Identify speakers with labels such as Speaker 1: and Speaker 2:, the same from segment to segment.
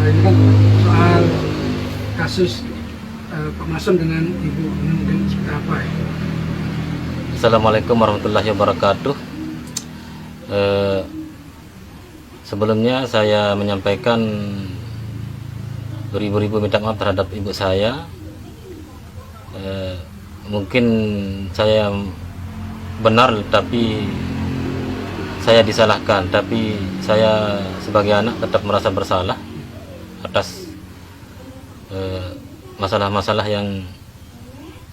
Speaker 1: ini kan soal kasus Pak Mason dengan Ibu dengan seperti apa ya?
Speaker 2: Assalamualaikum warahmatullahi wabarakatuh. Sebelumnya saya menyampaikan beribu-ribu minta maaf terhadap ibu saya. Mungkin saya benar tapi saya disalahkan, tapi saya sebagai anak tetap merasa bersalah atas masalah-masalah yang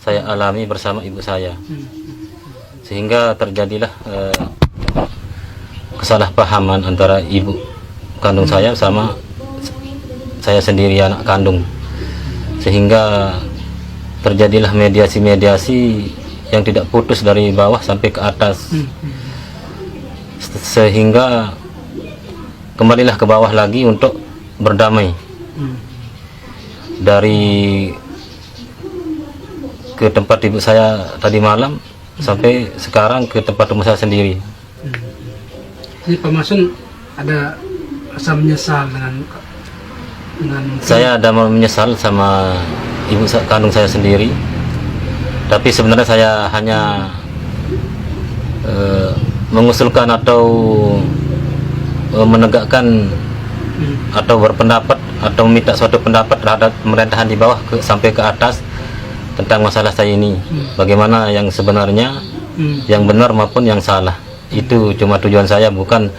Speaker 2: saya alami bersama ibu saya, sehingga terjadilah kesalahpahaman antara ibu kandung saya sama saya sendiri anak kandung, sehingga terjadilah mediasi-mediasi yang tidak putus dari bawah sampai ke atas, sehingga kembalilah ke bawah lagi untuk berdamai. Dari ke tempat ibu saya tadi malam sampai sekarang ke tempat rumah saya sendiri.
Speaker 1: Jadi Pak Mason ada rasa menyesal dengan
Speaker 2: saya ada menyesal sama ibu kandung saya sendiri, tapi sebenarnya saya hanya mengusulkan atau menegakkan atau berpendapat atau meminta suatu pendapat terhadap pemerintahan di bawah sampai ke atas tentang masalah saya ini, bagaimana yang sebenarnya, yang benar maupun yang salah. Itu cuma tujuan saya, bukan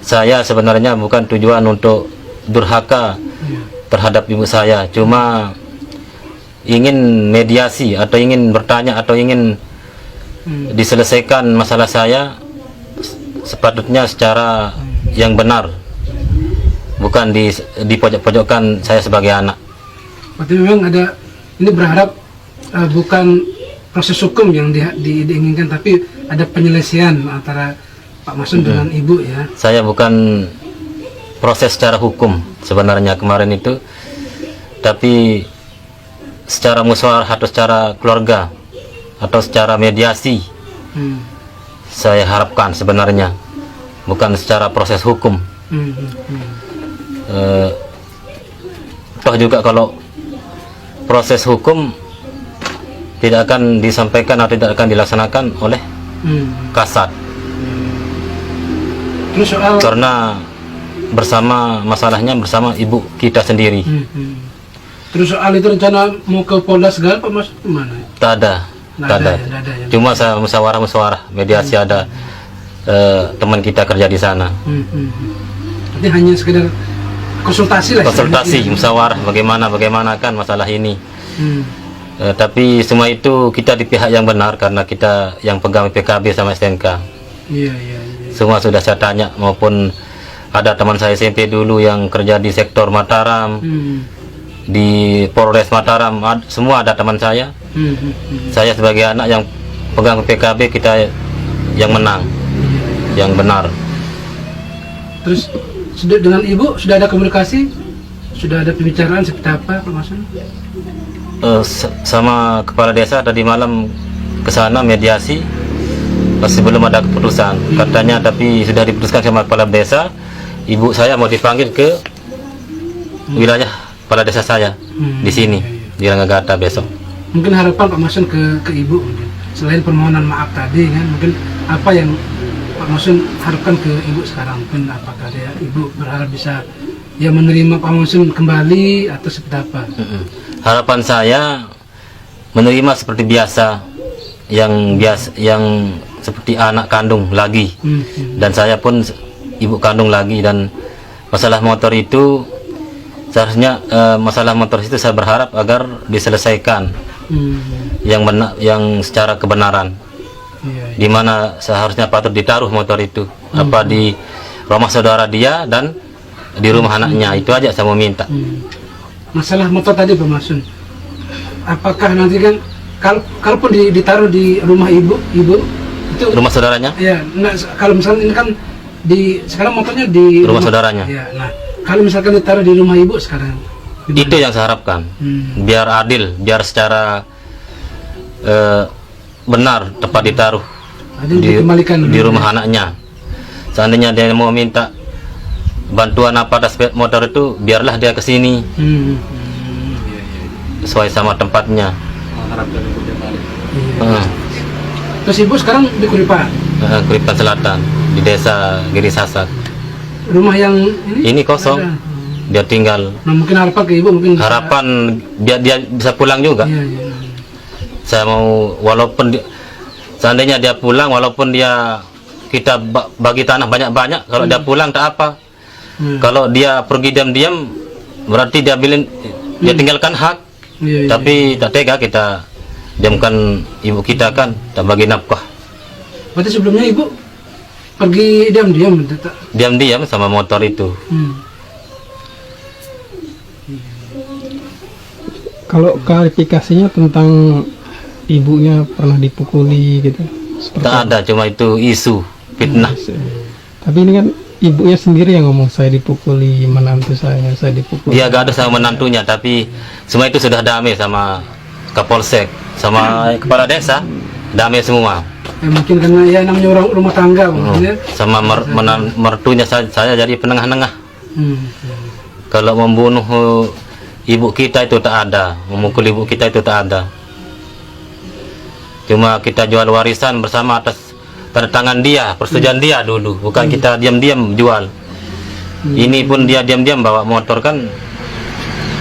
Speaker 2: saya sebenarnya bukan tujuan untuk durhaka terhadap ibu saya, cuma ingin mediasi atau ingin bertanya atau ingin diselesaikan masalah saya sepatutnya secara yang benar, bukan di pojok-pojokkan saya sebagai anak.
Speaker 1: Berarti memang ada, ini berharap bukan proses hukum yang diinginkan, tapi ada penyelesaian antara Pak Mason dengan Ibu ya.
Speaker 2: Saya bukan proses secara hukum sebenarnya kemarin itu, tapi secara musyawarah atau secara keluarga atau secara mediasi. Saya harapkan sebenarnya, bukan secara proses hukum. Toh juga kalau proses hukum tidak akan disampaikan atau tidak akan dilaksanakan oleh Kasat.
Speaker 1: Terus soal
Speaker 2: Karena masalahnya bersama ibu kita sendiri.
Speaker 1: Terus soal itu rencana mau ke Polda segala Pak Mason kemana?
Speaker 2: Tak ada.
Speaker 1: Ya.
Speaker 2: Cuma saya musyawarah mediasi, ada teman kita kerja di sana.
Speaker 1: Jadi hanya sekedar konsultasi lah.
Speaker 2: Konsultasi, musyawarah bagaimana kan masalah ini. Tapi semua itu kita di pihak yang benar karena kita yang pegang PKB sama STNK.
Speaker 1: Iya.
Speaker 2: Semua sudah saya tanya, maupun ada teman saya SMP dulu yang kerja di sektor Mataram, di Polres Mataram, semua ada teman saya. Saya sebagai anak yang pegang PKB, kita yang menang, yang benar.
Speaker 1: Terus sudah dengan Ibu sudah ada komunikasi, sudah ada pembicaraan seperti apa Pak Mason?
Speaker 2: Sama kepala desa tadi malam ke sana mediasi, masih belum ada keputusan katanya, tapi sudah diputuskan sama kepala desa. Ibu saya mau dipanggil ke wilayah kepala desa saya di sini di Ranggagata besok.
Speaker 1: Mungkin harapan Pak Mason ke Ibu mungkin, selain permohonan maaf tadi kan, mungkin apa yang Pak Mason harapkan ke Ibu sekarang? Mungkin apakah Ibu berharap bisa ya menerima Pak Mason kembali atau seperti apa?
Speaker 2: Harapan saya menerima seperti biasa, yang seperti anak kandung lagi, dan saya pun ibu kandung lagi. Dan masalah motor itu seharusnya masalah motor itu saya berharap agar diselesaikan yang benar, yang secara kebenaran. Di mana seharusnya patut ditaruh motor itu, apa di rumah saudara dia dan di rumah anaknya. Itu aja saya mau minta.
Speaker 1: Masalah motor tadi Pak Mason, apakah nanti kan kalaupun ditaruh di rumah ibu itu
Speaker 2: rumah saudaranya?
Speaker 1: Ya, nah, kalau misalnya ini kan sekarang motornya di
Speaker 2: rumah saudaranya.
Speaker 1: Ya, nah kalau misalkan ditaruh di rumah ibu sekarang,
Speaker 2: itu yang saya harapkan, biar adil, biar secara benar tepat ditaruh di rumah anaknya. Seandainya dia mau minta bantuan apa atas sepeda motor itu biarlah dia ke sini sesuai sama tempatnya.
Speaker 1: Iya. Terus ibu sekarang di Kuripa,
Speaker 2: Kuripan Selatan di desa Giri Sasak.
Speaker 1: rumah yang
Speaker 2: Ini kosong,
Speaker 1: ada.
Speaker 2: dia tinggal.
Speaker 1: Nah, mungkin harapan ke ibu mungkin bisa-
Speaker 2: Harapan biar dia bisa pulang juga.
Speaker 1: Iya, iya.
Speaker 2: Saya mau walaupun seandainya dia pulang, walaupun dia kita bagi tanah banyak-banyak, kalau dia pulang tak apa. Kalau dia pergi diam-diam berarti dia dia tinggalkan hak.
Speaker 1: Iya, iya.
Speaker 2: Tapi tak tega kita diamkan ibu kita kan, tak bagi nafkah.
Speaker 1: Berarti sebelumnya ibu pergi diam-diam, tak?
Speaker 2: Diam-diam sama motor itu.
Speaker 3: Kalau klarifikasinya tentang ibunya pernah dipukuli gitu, seperti
Speaker 2: Tak ada, cuma itu isu fitnah.
Speaker 3: Tapi ini kan ibunya sendiri yang ngomong, saya dipukuli menantu saya dipukuli.
Speaker 2: Dia gak ada sama menantunya, tapi semua itu sudah damai sama Kapolsek, sama kepala desa, damai semua.
Speaker 1: Ya, mungkin karena ya namanya orang rumah tangga, mungkin ya.
Speaker 2: Sama mertunya saya jadi penengah-nengah.
Speaker 1: Hmm.
Speaker 2: Kalau membunuh ibu kita itu tak ada, memukul ibu kita itu tak ada. Cuma kita jual warisan bersama atas tanda tangan dia, persetujuan dia dulu, bukan kita diam-diam jual. Ini pun dia diam-diam bawa motor kan,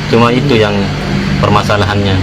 Speaker 2: cuma itu yang permasalahannya.